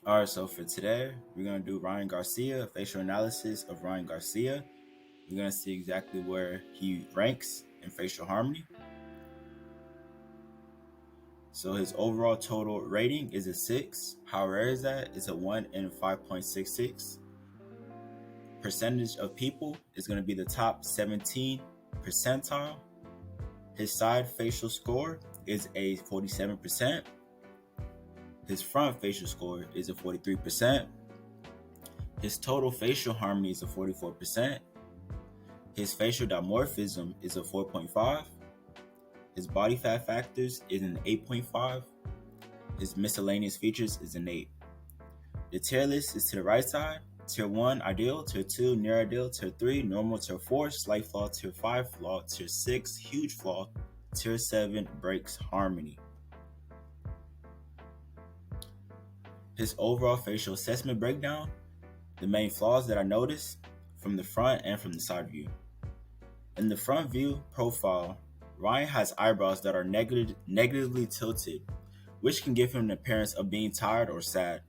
All right, so for today, we're going to do Ryan Garcia, facial analysis of Ryan Garcia. We're going to see exactly where he ranks in facial harmony. So his overall total rating is a 6. How rare is that? It's a 1 in 5.66. Percentage of people is going to be the top 17 percentile. His side facial score is a 47%. His front facial score is a 43%. His total facial harmony is a 44%. His facial dimorphism is a 4.5. His body fat factors is an 8.5. His miscellaneous features is an 8. The tier list is to the right side. Tier 1, ideal. Tier 2, near ideal. Tier 3, normal. Tier 4, slight flaw. Tier 5, flaw. Tier 6, huge flaw. Tier 7, breaks harmony. His overall facial assessment breakdown. The main flaws that I noticed from the front and from the side view. In the front view profile, Ryan has eyebrows that are negatively tilted, which can give him an appearance of being tired or sad.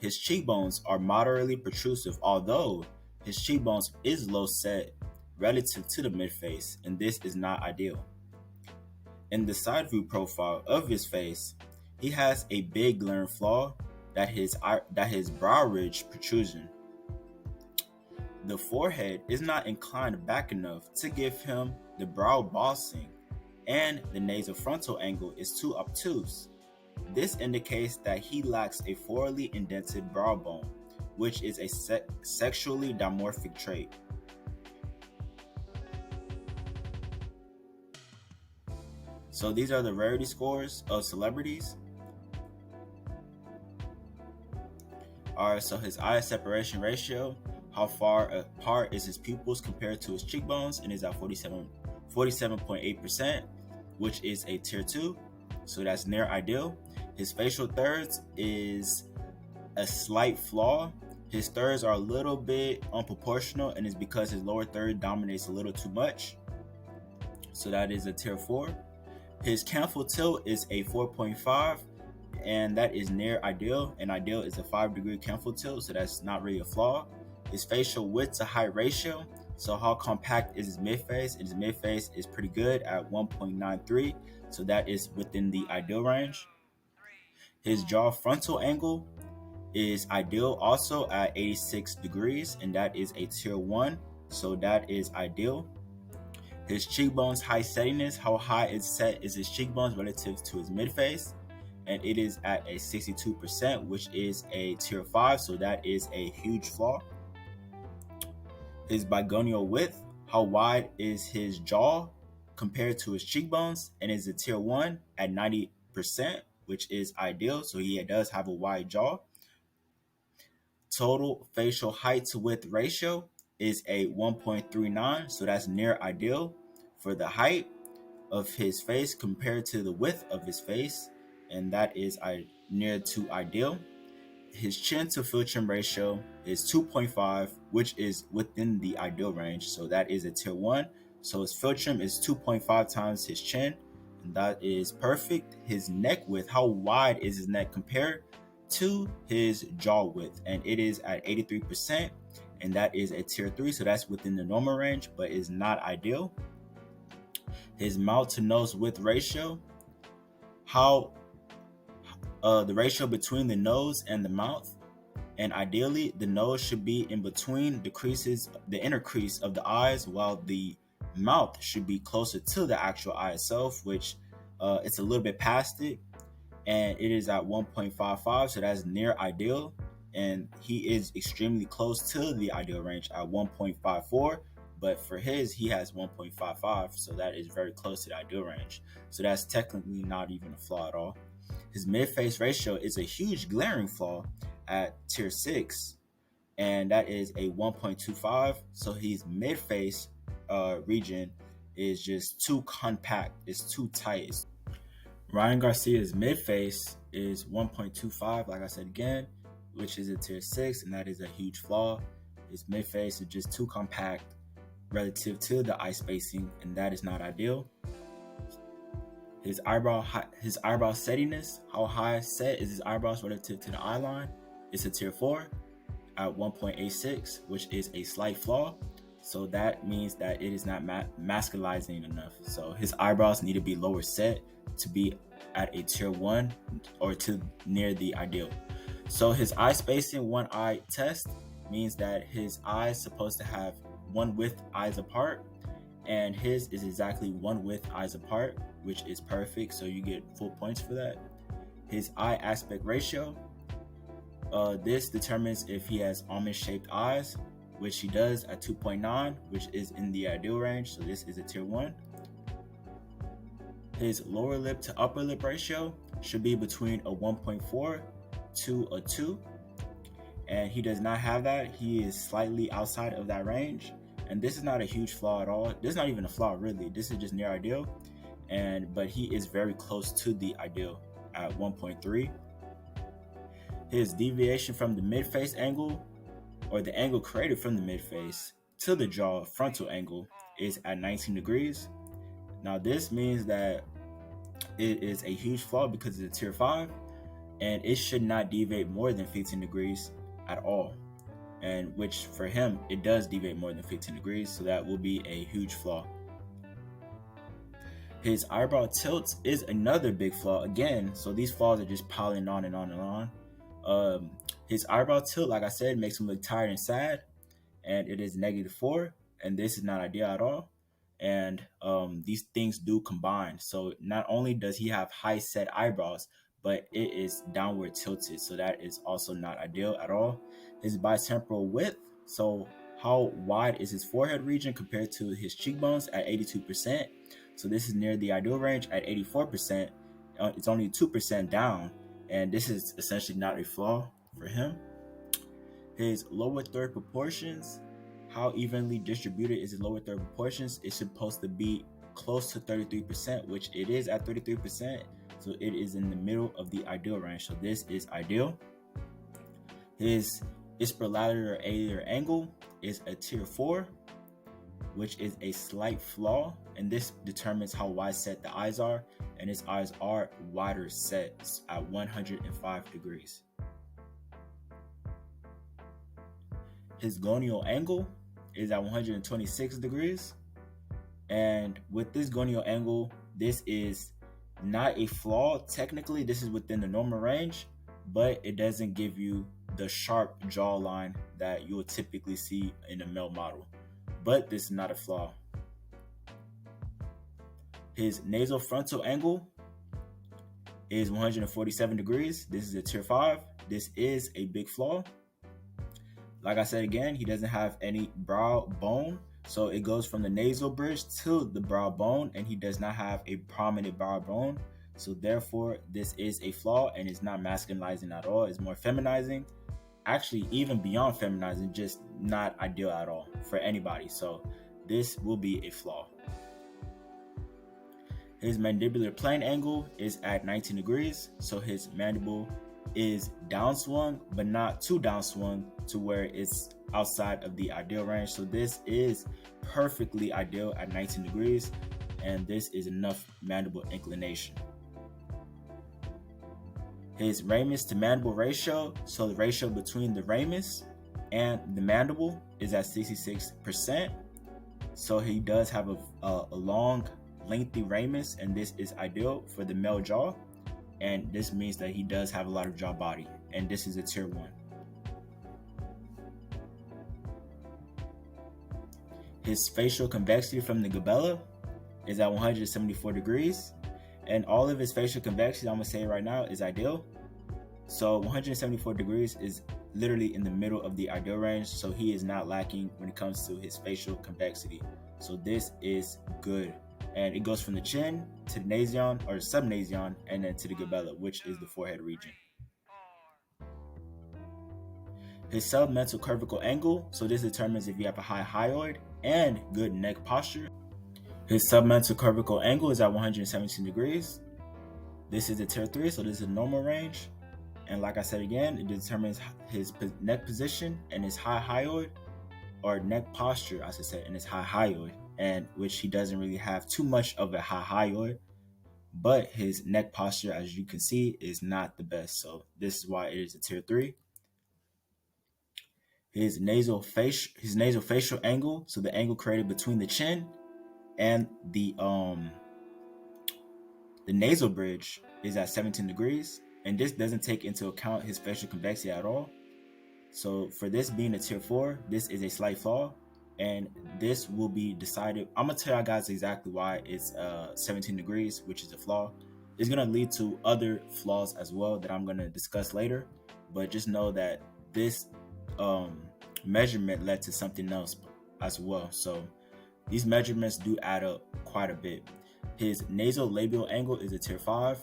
His cheekbones are moderately protrusive, although his cheekbones is low set relative to the mid-face, and this is not ideal. In the side view profile of his face, he has a big glaring flaw that his brow ridge protrusion. The forehead is not inclined back enough to give him the brow bossing, and the nasofrontal angle is too obtuse. This indicates that he lacks a forwardly indented brow bone, which is a sexually dimorphic trait. So these are the rarity scores of celebrities. Alright, so his eye separation ratio, how far apart is his pupils compared to his cheekbones, and is at 47.8%, which is a tier 2, so that's near ideal. His facial thirds is a slight flaw. His thirds are a little bit unproportional, and it's because his lower third dominates a little too much, so that is a tier 4. His canthal tilt is a 4.5, and that is near ideal, and ideal is a 5-degree canthal tilt, so that's not really a flaw. His facial width to height ratio, so how compact is his midface? His midface is pretty good at 1.93, so that is within the ideal range. His jaw frontal angle is ideal also at 86 degrees, and that is a tier 1, so that is ideal. His cheekbones high settiness, how high is set is his cheekbones relative to his midface, and it is at a 62%, which is a tier 5, so that is a huge flaw. His bigonial width, how wide is his jaw compared to his cheekbones, and is a tier 1 at 90%, which is ideal, so he does have a wide jaw. Total facial height to width ratio is a 1.39, so that's near ideal for the height of his face compared to the width of his face, and that is near to ideal. His chin to fill trim ratio is 2.5, which is within the ideal range, so that is a tier 1. So his fill trim is 2.5 times his chin, and that is perfect. His neck width, how wide is his neck compared to his jaw width, and it is at 83%, and that is a tier 3, so that's within the normal range, but is not ideal. His mouth to nose width ratio, how the ratio between the nose and the mouth, and ideally the nose should be in between the inner crease of the eyes, while the mouth should be closer to the actual eye itself, which it's a little bit past it, and it is at 1.55, so that's near ideal, and he is extremely close to the ideal range at 1.54, but for he has 1.55, so that is very close to the ideal range, so that's technically not even a flaw at all. His mid-face ratio is a huge glaring flaw at tier 6, and that is a 1.25, so his mid-face region is just too compact, it's too tight. Ryan Garcia's mid-face is 1.25, like I said again, which is a tier 6, and that is a huge flaw. His mid-face is just too compact relative to the eye spacing, and that is not ideal. His eyebrow settiness, how high set is his eyebrows relative to the eye line, It's a tier 4 at 1.86, which is a slight flaw. So that means that it is not masculizing enough. So his eyebrows need to be lower set to be at a tier 1 or to near the ideal. So his eye spacing, one eye test, means that his eyes supposed to have one width eyes apart, and his is exactly one width eyes apart, which is perfect. So you get full points for that. His eye aspect ratio, this determines if he has almond-shaped eyes, which he does at 2.9, which is in the ideal range. So this is a tier 1. His lower lip to upper lip ratio should be between a 1.4 to a 2, and he does not have that. He is slightly outside of that range, and this is not a huge flaw at all. This is not even a flaw, really. This is just near ideal, but he is very close to the ideal at 1.3. His deviation from the mid-face angle, or the angle created from the mid-face to the jaw frontal angle, is at 19 degrees. Now this means that it is a huge flaw because it's a tier 5, and it should not deviate more than 15 degrees at all. And which for him, it does deviate more than 15 degrees, so that will be a huge flaw. His eyebrow tilt is another big flaw again, so these flaws are just piling on and on and on. His eyebrow tilt, like I said, makes him look tired and sad, and it is -4, and this is not ideal at all. And these things do combine. So not only does he have high set eyebrows, but it is downward tilted, so that is also not ideal at all. His bitemporal width, so how wide is his forehead region compared to his cheekbones, at 82%. So this is near the ideal range at 84%. It's only 2% down, and this is essentially not a flaw for him. His lower third proportions, how evenly distributed is his lower third proportions? It's supposed to be close to 33%, which it is at 33%. So it is in the middle of the ideal range. So this is ideal. His ipsilateral alar angle is a tier 4, which is a slight flaw, and this determines how wide set the eyes are, and his eyes are wider set at 105 degrees. His gonial angle is at 126 degrees, and with this gonial angle, this is not a flaw. Technically, this is within the normal range, but it doesn't give you the sharp jawline that you will typically see in a male model. But this is not a flaw. His nasal frontal angle is 147 degrees. This is a tier 5. This is a big flaw. Like I said again, he doesn't have any brow bone, so it goes from the nasal bridge to the brow bone, and he does not have a prominent brow bone. So therefore, this is a flaw, and it's not masculinizing at all. It's more feminizing. Actually, even beyond feminizing, just not ideal at all for anybody. So this will be a flaw. His mandibular plane angle is at 19 degrees, so his mandible is downswung, but not too downswung to where it's outside of the ideal range. So this is perfectly ideal at 19 degrees, and this is enough mandible inclination. His ramus to mandible ratio, so the ratio between the ramus and the mandible, is at 66%. So he does have a long, lengthy ramus, and this is ideal for the male jaw. And this means that he does have a lot of jaw body, and this is a tier 1. His facial convexity from the glabella is at 174 degrees, and all of his facial convexity, I'm gonna say right now, is ideal. So 174 degrees is literally in the middle of the ideal range, so he is not lacking when it comes to his facial convexity. So this is good. And it goes from the chin to the nasion or subnasion, and then to the glabella, which is the forehead region. His submental cervical angle, so this determines if you have a high hyoid and good neck posture. His submental cervical angle is at 117 degrees. This is a tier 3, so this is a normal range. And like I said again, it determines his neck position and his high hyoid, or neck posture, I should say, and his high hyoid, and which he doesn't really have too much of a high hyoid, but his neck posture, as you can see, is not the best. So this is why it is a tier 3. his nasal facial angle, so the angle created between the chin and the nasal bridge is at 17 degrees, and this doesn't take into account his facial convexity at all. So for this being a tier 4, this is a slight flaw, and this will be decided. I'm gonna tell you guys exactly why it's 17 degrees, which is a flaw. It's gonna lead to other flaws as well that I'm gonna discuss later, but just know that this um, measurement led to something else as well. So these measurements do add up quite a bit. His nasolabial angle is a tier 5,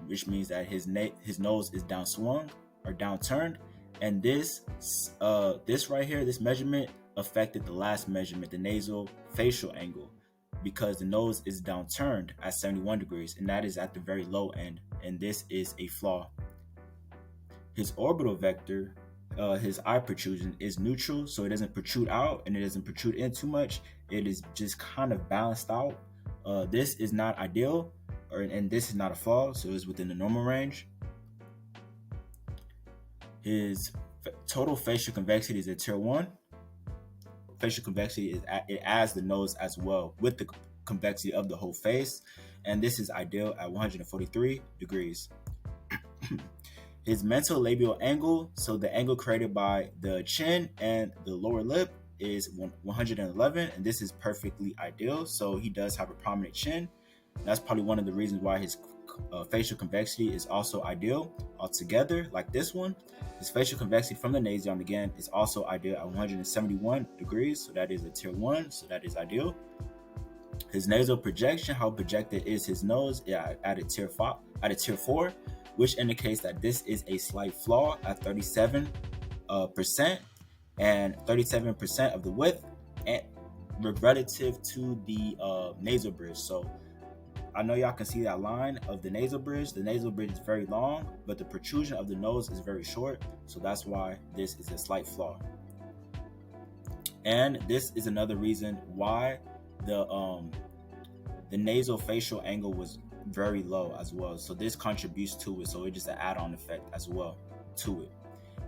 which means that his nose is downswung or downturned, and this right here, this measurement affected the last measurement, the nasal facial angle, because the nose is downturned at 71 degrees, and that is at the very low end, and this is a flaw. His orbital vector, his eye protrusion is neutral, so it doesn't protrude out and it doesn't protrude in too much. It is just kind of balanced out. This is not ideal, and this is not a flaw, so it's within the normal range. His total facial convexity is a tier 1. Facial convexity it adds the nose as well with the convexity of the whole face, and this is ideal at 143 degrees. His mental labial angle, so the angle created by the chin and the lower lip, is 111, and this is perfectly ideal. So he does have a prominent chin. That's probably one of the reasons why his facial convexity is also ideal altogether, like this one. His facial convexity from the nasion, again, is also ideal at 171 degrees, so that is a tier 1, so that is ideal. His nasal projection, how projected is his nose, at a tier 4, which indicates that this is a slight flaw at 37%, and 37% of the width and relative to the nasal bridge. So I know y'all can see that line of the nasal bridge. The nasal bridge is very long, but the protrusion of the nose is very short. So that's why this is a slight flaw. And this is another reason why the nasal facial angle was very low as well. So this contributes to it. So it's just an add-on effect as well to it.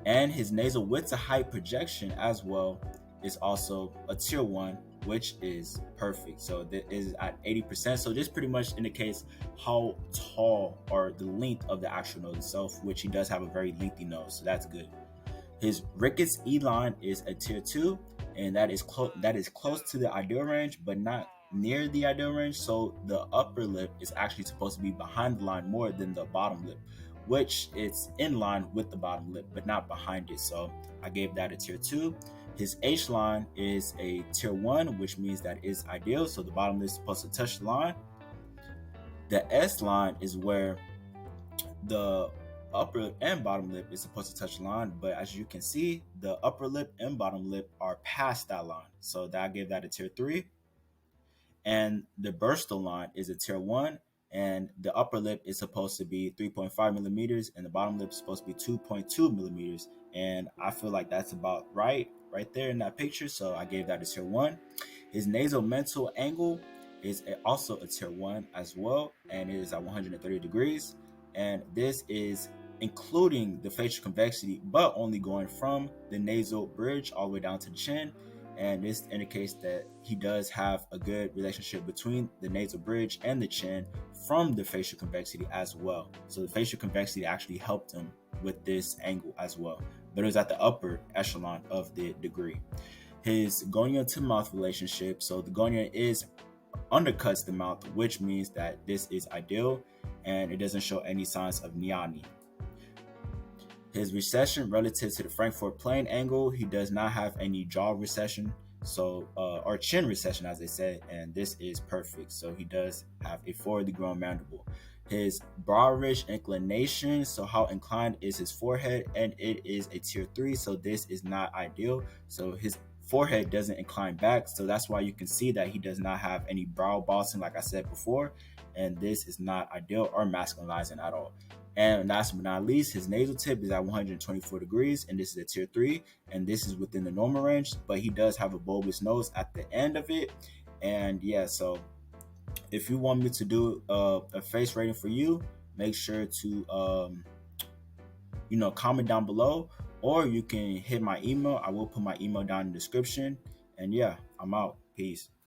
And his nasal width to height projection as well is also a tier 1, which is perfect. So that is at 80%. So this pretty much indicates how tall or the length of the actual nose itself, which he does have a very lengthy nose. So that's good. His Ricketts E line is a tier 2, and that is close to the ideal range, but not near the ideal range. So the upper lip is actually supposed to be behind the line more than the bottom lip, which it's in line with the bottom lip, but not behind it. So I gave that a tier 2. His H line is a tier 1, which means that is ideal. So the bottom lip is supposed to touch the line. The S line is where the upper and bottom lip is supposed to touch the line, but as you can see, the upper lip and bottom lip are past that line. So that I gave that a tier 3. And the burstal line is a tier 1, and the upper lip is supposed to be 3.5 millimeters, and the bottom lip is supposed to be 2.2 millimeters. And I feel like that's about right there in that picture. So I gave that a tier 1. His nasal mental angle is also a tier 1 as well, and it is at 130 degrees. And this is including the facial convexity, but only going from the nasal bridge all the way down to the chin. And this indicates that he does have a good relationship between the nasal bridge and the chin from the facial convexity as well. So the facial convexity actually helped him with this angle as well, but it was at the upper echelon of the degree. His gonium to mouth relationship, so the gonium undercuts the mouth, which means that this is ideal, and it doesn't show any signs of neani. His recession relative to the Frankfurt plane angle, he does not have any jaw recession, so or chin recession as they say, and this is perfect. So he does have a forwardly grown mandible. His brow ridge inclination, so how inclined is his forehead, and it is a tier 3, so this is not ideal. So his forehead doesn't incline back, so that's why you can see that he does not have any brow bossing like I said before, and this is not ideal or masculinizing at all. And last but not least, his nasal tip is at 124 degrees, and this is a tier 3, and this is within the normal range, but he does have a bulbous nose at the end of it. And yeah, so if you want me to do a face rating for you, make sure to comment down below, or you can hit my email. I will put my email down in the description. And yeah, I'm out. Peace.